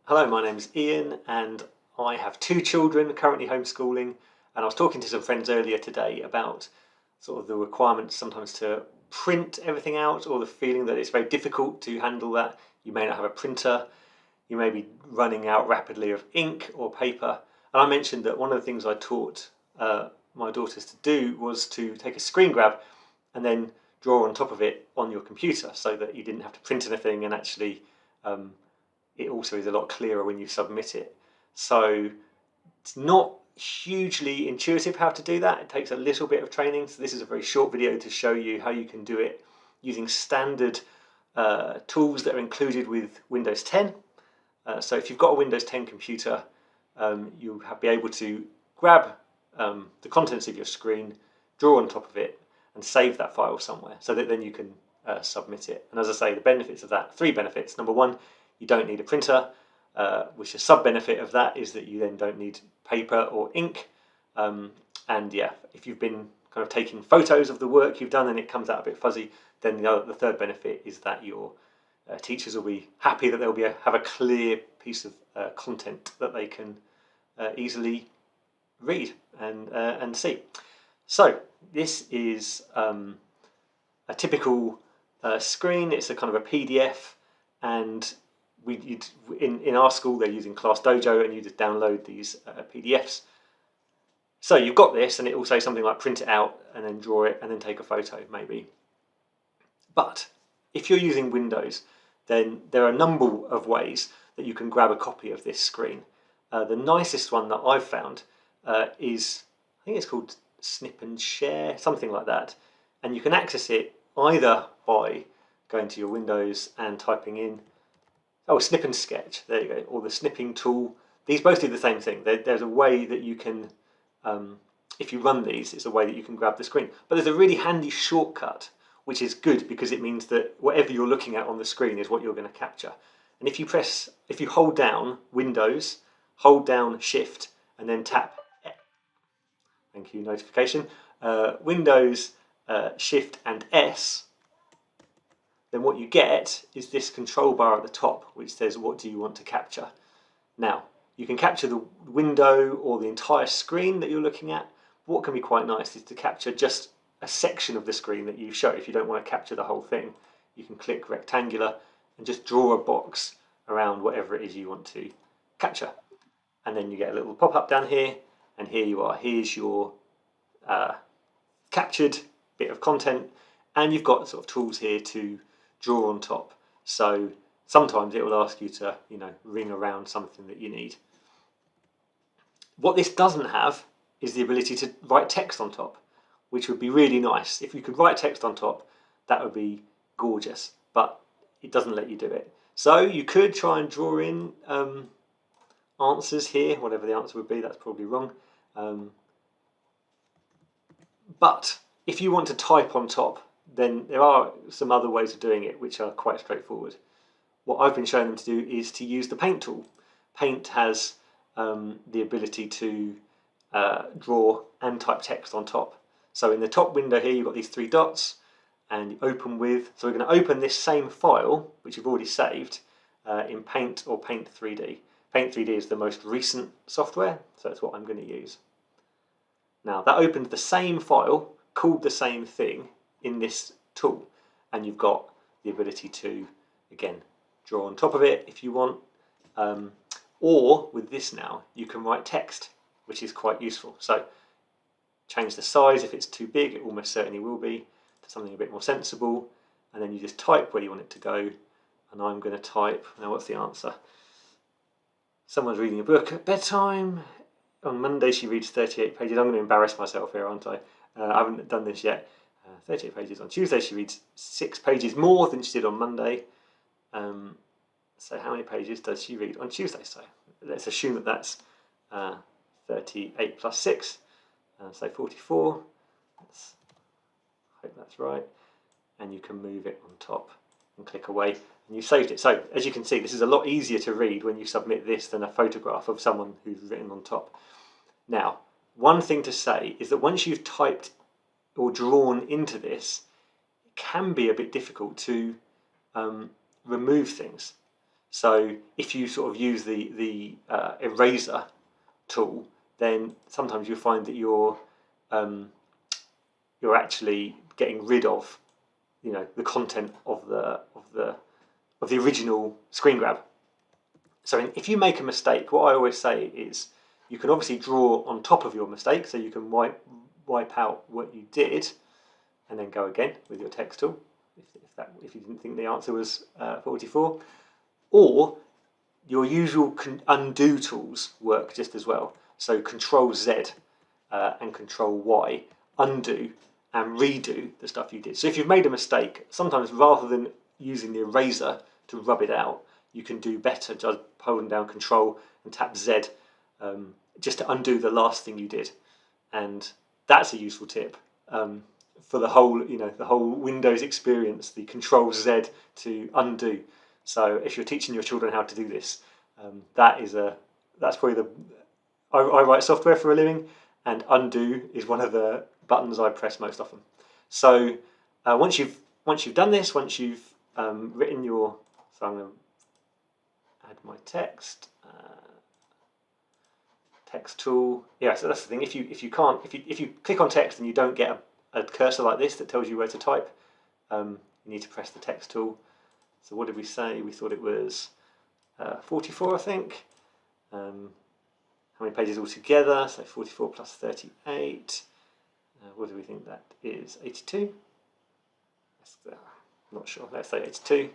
Hello, my name's Ian and I have two children currently homeschooling, and I was talking to some friends earlier today about sort of the requirements sometimes to print everything out, or the feeling that it's very difficult to handle that. You may not have a printer, you may be running out rapidly of ink or paper. And I mentioned that one of the things I taught my daughters to do was to take a screen grab and then draw on top of it on your computer, so that you didn't have to print anything, and actually it also is a lot clearer when you submit it. So it's not hugely intuitive how to do that. It takes a little bit of training. So this is a very short video to show you how you can do it using standard tools that are included with Windows 10. So if you've got a Windows 10 computer, you'll be able to grab the contents of your screen, draw on top of it, and save that file somewhere, so that then you can submit it. And as I say, the benefits of that, three benefits. Number one, you don't need a printer, which a sub-benefit of that is that you then don't need paper or ink. And yeah, if you've been kind of taking photos of the work you've done and it comes out a bit fuzzy, then the third benefit is that your teachers will be happy that they'll have a clear piece of content that they can easily read and see. So this is a typical screen. It's a kind of a PDF, and in our school they're using Class Dojo, and you just download these PDFs. So you've got this, and it will say something like print it out and then draw it and then take a photo maybe. But if you're using Windows, then there are a number of ways that you can grab a copy of this screen. The nicest one that I've found is, I think it's called Snip and Share, something like that. And you can access it either by going to your Windows and typing in, Snip and Sketch, there you go, or the snipping tool. These both do the same thing. There's a way that you can, if you run these, it's a way that you can grab the screen. But there's a really handy shortcut, which is good because it means that whatever you're looking at on the screen is what you're going to capture. And if you hold down Windows, hold down Shift, and then tap, thank you, notification, Windows, Shift and S, then what you get is this control bar at the top which says what do you want to capture. Now you can capture the window or the entire screen that you're looking at. What can be quite nice is to capture just a section of the screen that you show. If you don't want to capture the whole thing, you can click rectangular and just draw a box around whatever it is you want to capture, and then you get a little pop-up down here, and here you are. Here's your captured bit of content, and you've got sort of tools here to draw on top. So sometimes it will ask you to, ring around something that you need. What this doesn't have is the ability to write text on top, which would be really nice. If you could write text on top, that would be gorgeous, but it doesn't let you do it. So you could try and draw in answers here, whatever the answer would be. That's probably wrong. But if you want to type on top, then there are some other ways of doing it which are quite straightforward. What I've been showing them to do is to use the Paint tool. Paint has the ability to draw and type text on top. So in the top window here, you've got these three dots, and you open with, so we're going to open this same file, which you've already saved, in Paint or Paint 3D. Paint 3D is the most recent software, so that's what I'm going to use. Now that opens the same file, called the same thing, in this tool, and you've got the ability to, again, draw on top of it if you want, or with this now, you can write text, which is quite useful. So change the size. If it's too big, it almost certainly will be, to something a bit more sensible, and then you just type where you want it to go. And I'm going to type, now what's the answer? Someone's reading a book at bedtime. On Monday she reads 38 pages. I'm going to embarrass myself here, aren't I? I haven't done this yet. 38 pages. On Tuesday she reads 6 pages more than she did on Monday. So how many pages does she read on Tuesday? So let's assume that that's 38 plus 6, so 44. Hope that's right. And you can move it on top and click away, and you've saved it. So as you can see, this is a lot easier to read when you submit this than a photograph of someone who's written on top. Now, one thing to say is that once you've typed or drawn into this, it can be a bit difficult to remove things. So if you sort of use the eraser tool, then sometimes you'll find that you're actually getting rid of, the content of the original screen grab. So if you make a mistake, what I always say is you can obviously draw on top of your mistake, so you can wipe out what you did, and then go again with your text tool. If you didn't think the answer was 44, or your usual undo tools work just as well. So Control Z and Control Y undo and redo the stuff you did. So if you've made a mistake, sometimes rather than using the eraser to rub it out, you can do better just holding down Control and tap Z just to undo the last thing you did. And that's a useful tip for the whole Windows experience, the Control Z to undo. So if you're teaching your children how to do this, that's probably I write software for a living, and undo is one of the buttons I press most often. So once you've done this, once you've written your, so I'm going to add my text tool. Yeah, so that's the thing. If you click on text and you don't get a cursor like this that tells you where to type, you need to press the text tool. So what did we say? We thought it was 44, I think. How many pages altogether? So 44 plus 38. What do we think that is? 82? Not sure. Let's say 82.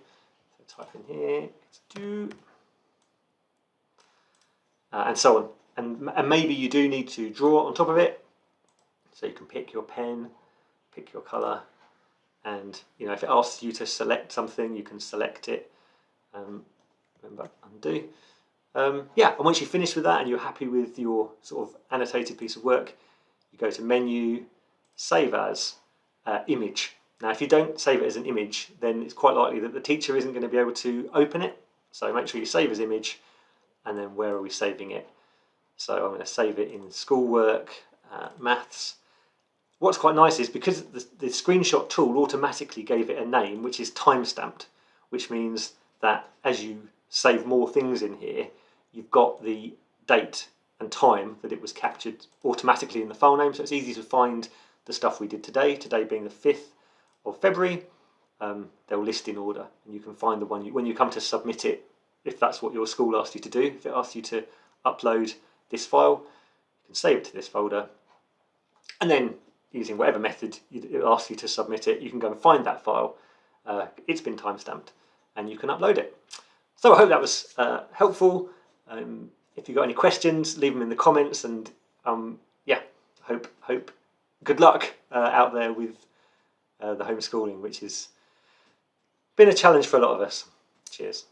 So type in here, 82. And so on. And maybe you do need to draw on top of it. So you can pick your pen, pick your colour, and if it asks you to select something, you can select it. Remember, undo. Yeah, and once you've finished with that and you're happy with your sort of annotated piece of work, you go to Menu, Save As, Image. Now, if you don't save it as an image, then it's quite likely that the teacher isn't going to be able to open it. So make sure you save as image, and then where are we saving it? So I'm going to save it in schoolwork, maths. What's quite nice is because the screenshot tool automatically gave it a name, which is timestamped, which means that as you save more things in here, you've got the date and time that it was captured automatically in the file name, so it's easy to find the stuff we did today being the 5th of February. They'll list in order, and you can find the one when you come to submit it, if that's what your school asked you to do. If it asks you to upload this file, you can save it to this folder, and then using whatever method it asks you to submit it, you can go and find that file. It's been timestamped, and you can upload it. So I hope that was helpful. If you've got any questions, leave them in the comments, and yeah, hope good luck out there with the homeschooling, which has been a challenge for a lot of us. Cheers.